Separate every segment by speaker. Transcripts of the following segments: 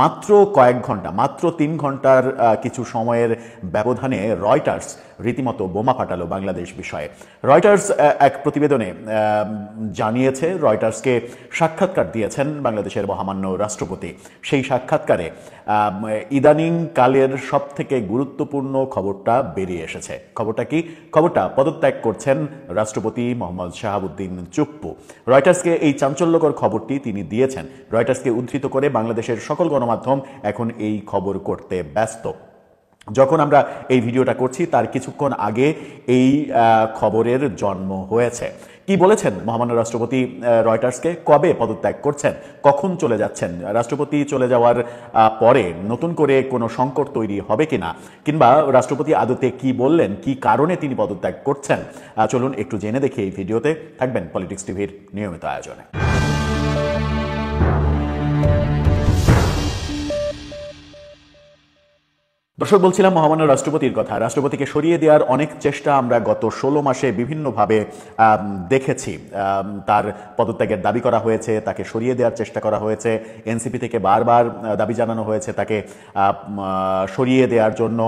Speaker 1: মাত্র কয়েক ঘন্টা, মাত্র ৩ ঘন্টার কিছু সময়ের ব্যবধানে রয়টার্স রীতিমতো বোমা ফাটালো বাংলাদেশ বিষয়ে। রয়টার্স এক প্রতিবেদনে জানিয়েছে, রয়টার্সকে সাক্ষাৎকার দিয়েছেন বাংলাদেশের মহামান্য রাষ্ট্রপতি। সেই সাক্ষাৎকারে ইদানিং কালের সব থেকে গুরুত্বপূর্ণ খবরটা বেরিয়ে এসেছে। খবরটা কি? খবরটা পদত্যাগ করছেন রাষ্ট্রপতি মোহাম্মদ শাহাবুদ্দিন চুপ্পু। রয়টার্সকে এই চাঞ্চল্যকর খবরটি তিনি দিয়েছেন। রয়টার্সকে উদ্ধৃত করে বাংলাদেশের সকল গণমাধ্যম এখন এই খবর করতে ব্যস্ত। যখন আমরা এই ভিডিওটা করছি তার কিছুক্ষণ আগে এই খবরের জন্ম হয়েছে। কি বলেছেন মহামান্য রাষ্ট্রপতি রয়টার্সকে? কবে পদত্যাগ করছেন, কখন চলে যাচ্ছেন, রাষ্ট্রপতি চলে যাওয়ার পরে নতুন করে কোনো সংকট তৈরি হবে কিনা, কিংবা রাষ্ট্রপতি আদতে কি বললেন, কি কারণে তিনি পদত্যাগ করছেন, চলুন একটু জেনে দেখি এই ভিডিওতে। থাকবেন পলিটিক্স টিভির নিয়মিত আয়োজনে। দর্শক, বলছিলাম মহামান্য রাষ্ট্রপতির কথা। রাষ্ট্রপতিকে সরিয়ে দেওয়ার অনেক চেষ্টা আমরা গত 16 মাসে বিভিন্নভাবে দেখেছি। তার পদত্যাগের দাবি করা হয়েছে, তাকে সরিয়ে দেওয়ার চেষ্টা করা হয়েছে, এনসিপি থেকে বারবার দাবি জানানো হয়েছে তাকে সরিয়ে দেওয়ার জন্য।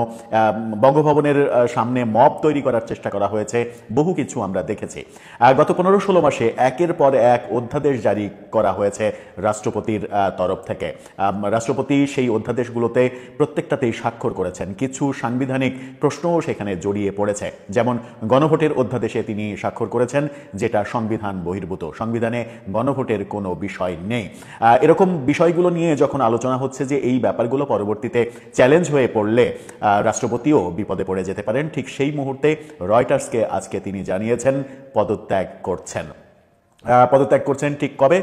Speaker 1: বঙ্গভবনের সামনে মব তৈরি করার চেষ্টা করা হয়েছে, বহু কিছু আমরা দেখেছি। গত 15-16 মাসে একের পর এক অধ্যাদেশ জারি করা হয়েছে রাষ্ট্রপতির তরফ থেকে। রাষ্ট্রপতি সেই অধ্যাদেশগুলোতে প্রত্যেকটাতেই স্বাক্ষর করেছেন। কিছু সাংবিধানিক প্রশ্নও সেখানে জড়িয়ে পড়েছে। যেমন গণভোটের অধ্যাদেশে তিনি স্বাক্ষর করেছেন, যেটা সংবিধান বহির্ভূত। সংবিধানে গণভোটের কোনো বিষয় নেই। এরকম বিষয়গুলো নিয়ে যখন আলোচনা হচ্ছে যে এই ব্যাপারগুলো পরবর্তীতে চ্যালেঞ্জ হয়ে পড়লে রাষ্ট্রপতিও বিপদে পড়ে যেতে পারেন, ঠিক সেই মুহূর্তে রয়টার্সকে আজকে তিনি জানিয়েছেন পদত্যাগ করছেন। পদত্যাগ করছেন ঠিক কবে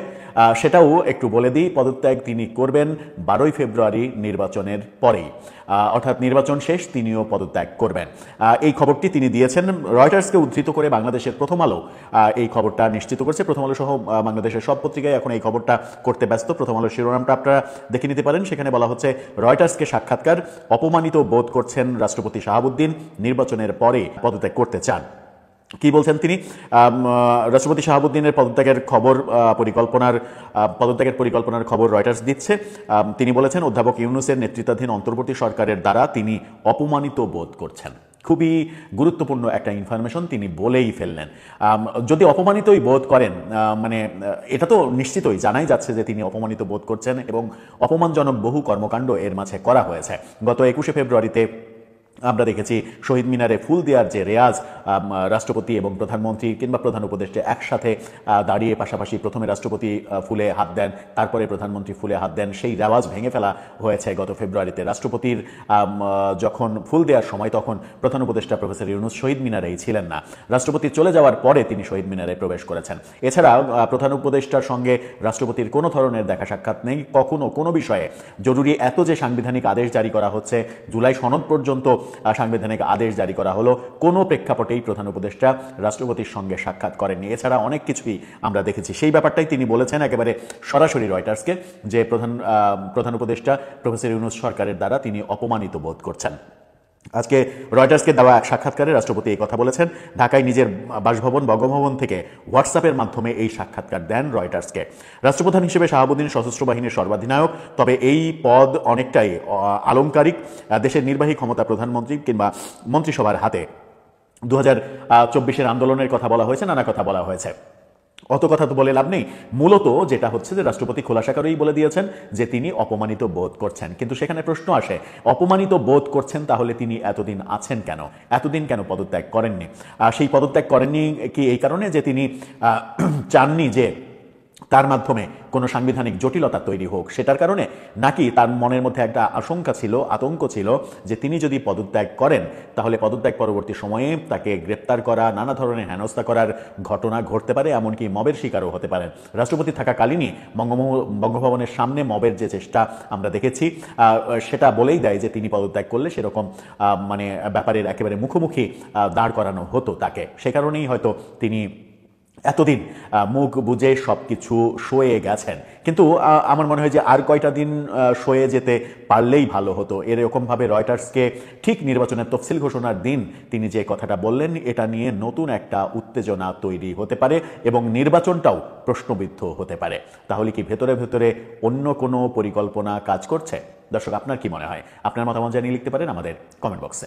Speaker 1: সেটাও একটু বলে দিই। পদত্যাগ তিনি করবেন 12ই ফেব্রুয়ারি নির্বাচনের পরেই, অর্থাৎ নির্বাচন শেষ তিনিও পদত্যাগ করবেন। এই খবরটি তিনি দিয়েছেন। রয়টার্সকে উদ্ধৃত করে বাংলাদেশের প্রথম আলো এই খবরটা নিশ্চিত করেছে। প্রথম আলো সহ বাংলাদেশের সব পত্রিকায় এখন এই খবরটা করতে ব্যস্ত। প্রথম আলোর শিরোনামটা আপনারা দেখে নিতে পারেন। সেখানে বলা হচ্ছে, রয়টার্সকে সাক্ষাৎকার, অপমানিত বোধ করছেন রাষ্ট্রপতি শাহাবুদ্দিন, নির্বাচনের পরে পদত্যাগ করতে চান। কি বলছেন তিনি? রাষ্ট্রপতি শাহাবুদ্দিনের পদত্যাগের পরিকল্পনার খবর রয়টার্স দিচ্ছে। তিনি বলেছেন, অধ্যাপক ইউনূসের নেতৃত্বাধীন অন্তর্বর্তী সরকারের দ্বারা তিনি অপমানিত বোধ করছেন। খুবই গুরুত্বপূর্ণ একটা ইনফরমেশন তিনি বলেই ফেললেন। যদি অপমানিতই বোধ করেন, মানে এটা তো নিশ্চিতই জানাই যাচ্ছে যে তিনি অপমানিত বোধ করছেন, এবং অপমানজনক বহু কর্মকাণ্ড এর মাঝে করা হয়েছে। গত 21শে ফেব্রুয়ারিতে আমরা দেখেছি শহীদ মিনারে ফুল দেওয়ার যে রেয়াজ, রাষ্ট্রপতি এবং প্রধানমন্ত্রী কিংবা প্রধান উপদেষ্টা একসাথে দাঁড়িয়ে পাশাপাশি প্রথমে রাষ্ট্রপতি ফুলে হাত দেন, তারপরে প্রধানমন্ত্রী ফুলে হাত দেন, সেই রেওয়াজ ভেঙে ফেলা হয়েছে গত ফেব্রুয়ারিতে। রাষ্ট্রপতির যখন ফুল দেওয়ার সময় তখন প্রধান উপদেষ্টা প্রফেসর ইউনূস শহীদ মিনারেই ছিলেন না। রাষ্ট্রপতি চলে যাওয়ার পরে তিনি শহীদ মিনারে প্রবেশ করেছেন। এছাড়া প্রধান উপদেষ্টার সঙ্গে রাষ্ট্রপতির কোনো ধরনের দেখা সাক্ষাৎ নেই কখনো কোনো বিষয়ে। জরুরি এত যে সাংবিধানিক আদেশ জারি করা হচ্ছে, জুলাই সনদ পর্যন্ত সাংবিধানিক আদেশ জারি করা হলো, কোনো প্রেক্ষাপটেই প্রধান উপদেষ্টা রাষ্ট্রপতির সঙ্গে সাক্ষাৎ করেননি। এছাড়া অনেক কিছুই আমরা দেখেছি। সেই ব্যাপারটাই তিনি বলেছেন একেবারে সরাসরি রয়টার্সকে, যে প্রধান উপদেষ্টা প্রফেসর ইউনূস সরকারের দ্বারা তিনি অপমানিত বোধ করছেন। আজকে রয়টার্সকে দেওয়া এক সাক্ষাৎকারে রাষ্ট্রপতি এই কথা বলেছেন। ঢাকায় নিজের বাসভবন বঙ্গভবন থেকে হোয়াটসঅ্যাপের মাধ্যমে এই সাক্ষাৎকার দেন রয়টার্সকে। রাষ্ট্রপ্রধান হিসেবে শাহাবুদ্দিন সশস্ত্র বাহিনীর সর্বাধিনায়ক, তবে এই পদ অনেকটাই আলংকারিক। দেশের নির্বাহী ক্ষমতা প্রধানমন্ত্রী কিংবা মন্ত্রিসভার হাতে। 2024-এর আন্দোলনের কথা বলা হয়েছে, নানা কথা বলা হয়েছে। অত কথা তো বলে লাভ নেই। মূলত যেটা হচ্ছে যে রাষ্ট্রপতি খোলাসা করেই বলে দিয়েছেন যে তিনি অপমানিত বোধ করছেন। কিন্তু সেখানে প্রশ্ন আসে, অপমানিত বোধ করছেন তাহলে তিনি এতদিন আছেন কেন? এতদিন কেন পদত্যাগ করেননি? সেই পদত্যাগ করেননি কি এই কারণে যে তিনি চাননি যে তার মাধ্যমে কোনো সাংবিধানিক জটিলতা তৈরি হোক, সেটার কারণে? নাকি তার মনের মধ্যে একটা আশঙ্কা ছিল, আতঙ্ক ছিল যে তিনি যদি পদত্যাগ করেন তাহলে পদত্যাগ পরবর্তী সময়ে তাকে গ্রেপ্তার করা, নানা ধরনের হেনস্থা করার ঘটনা ঘটতে পারে, এমনকি মবের শিকারও হতে পারেন? রাষ্ট্রপতি থাকাকালীনই বঙ্গভবনের সামনে মবের যে চেষ্টা আমরা দেখেছি, সেটা বলেই দেয় যে তিনি পদত্যাগ করলে সেরকম মানে ব্যাপারের একেবারে মুখোমুখি দাঁড় করানো হতো তাকে। সে কারণেই হয়তো তিনি এতদিন মুখ বুজে সব কিছু সয়ে গেছেন, কিন্তু আমার মনে হয় যে আর কয়টা দিন সয়ে যেতে পারলেই ভালো হতো। এরকমভাবে রয়টার্সকে ঠিক নির্বাচনের তফসিল ঘোষণার দিন তিনি যে কথাটা বললেন, এটা নিয়ে নতুন একটা উত্তেজনা তৈরি হতে পারে এবং নির্বাচনটাও প্রশ্নবিদ্ধ হতে পারে। তাহলে কি ভেতরে ভেতরে অন্য কোনো পরিকল্পনা কাজ করছে? দর্শক, আপনার কি মনে হয়? আপনার মতামত জানিয়ে লিখতে পারেন আমাদের কমেন্ট বক্সে।